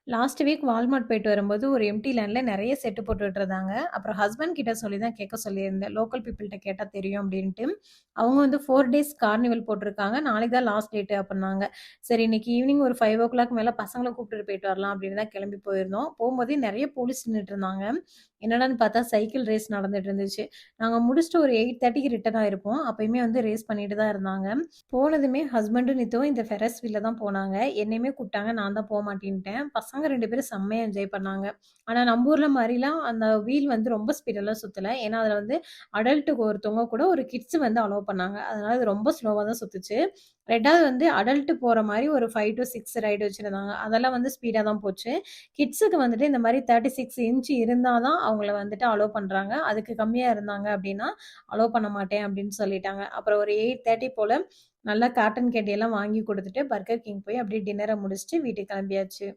Last week Walmart போயிட்டு வரும்போது ஒரு எம்ப்டி லேண்ட்ல நெறைய செட்டு போட்டுட்டு இருந்தாங்க. அப்புறம் ஹஸ்பண்ட் கிட்ட சொல்லி தான் கேட்க சொல்லியிருந்தேன். லோக்கல் பீப்பிள்ட்ட கேட்டா தெரியும் அப்டின்ட்டு. அவங்க வந்து 4 டேஸ் கார்னிவல் போட்டுருக்காங்க. நாளைக்கு தான் லாஸ்ட் டேட் அப்டின்னாங்க. சரி இன்னைக்கு ஈவினிங் ஒரு 5:00 மேல பசங்கள கூப்பிட்டுட்டு போயிட்டு வரலாம் அப்டின்னு தான் கிளம்பி போயிருந்தோம். போம்போதே நெறைய போலீஸ் நின்னுட்டு இருந்தாங்க. என்னடான்னு பார்த்தா சைக்கிள் ரேஸ் நடந்துட்டு இருந்துச்சு. நாங்க முடிச்சுட்டு ஒரு 8:30க்கு ரிட்டர்ன் ஆயிருப்போம். அப்பயுமே வந்து ரேஸ் பண்ணிட்டு தான் இருந்தாங்க. போனதுமே ஹஸ்பண்டும் நித்துவும் இந்த ஃபெரஸ் வீல்ல தான் போனாங்க. என்னையுமே கூப்பிட்டாங்க. நான் தான் போமாட்டேன்ட்டேன். பசங்க 2 பேரும் செம்மையா என்ஜாய் பண்ணாங்க. ஆனா நம்ப ஊர்ல மாரிலாம் அந்த வீல் வந்து ரொம்ப ஸ்பீடெல்லாம் சுத்தல. ஏன்னா, அதுல வந்து அடல்ட்டுக்கு ஒருத்தவங்க கூட ஒரு கிட்ஸ் வந்து அலோவ் பண்ணாங்க. அதனால அது ரொம்ப ஸ்லோவா தான் சுத்துச்சு. 2வது வந்து அடல்ட் போற மாரி ஒரு 5 டூ 6 ரைடு வச்சிருந்தாங்க. அதெல்லாம் வந்து ஸ்பீடா தான் போச்சு. கிட்ஸுக்கு வந்துட்டு இந்த மாரி 36 இன்ச் இருந்தா தான் அவங்கள வந்துட்டு அலோவ் பண்றாங்க. அதுக்கு கம்மியா இருந்தாங்க அப்டின்னா, அலோவ் பண்ண மாட்டேன் அப்டின்னு சொல்லிட்டாங்க. அப்புறம் ஒரு 8:30 போல நல்லா காட்டன் கேண்டி எல்லாம் வாங்கி குடுத்துட்டு, பர்கர் கிங் போய் அப்படியே டின்னர முடிச்சுட்டு வீட்டுக்கு கிளம்பியாச்சு.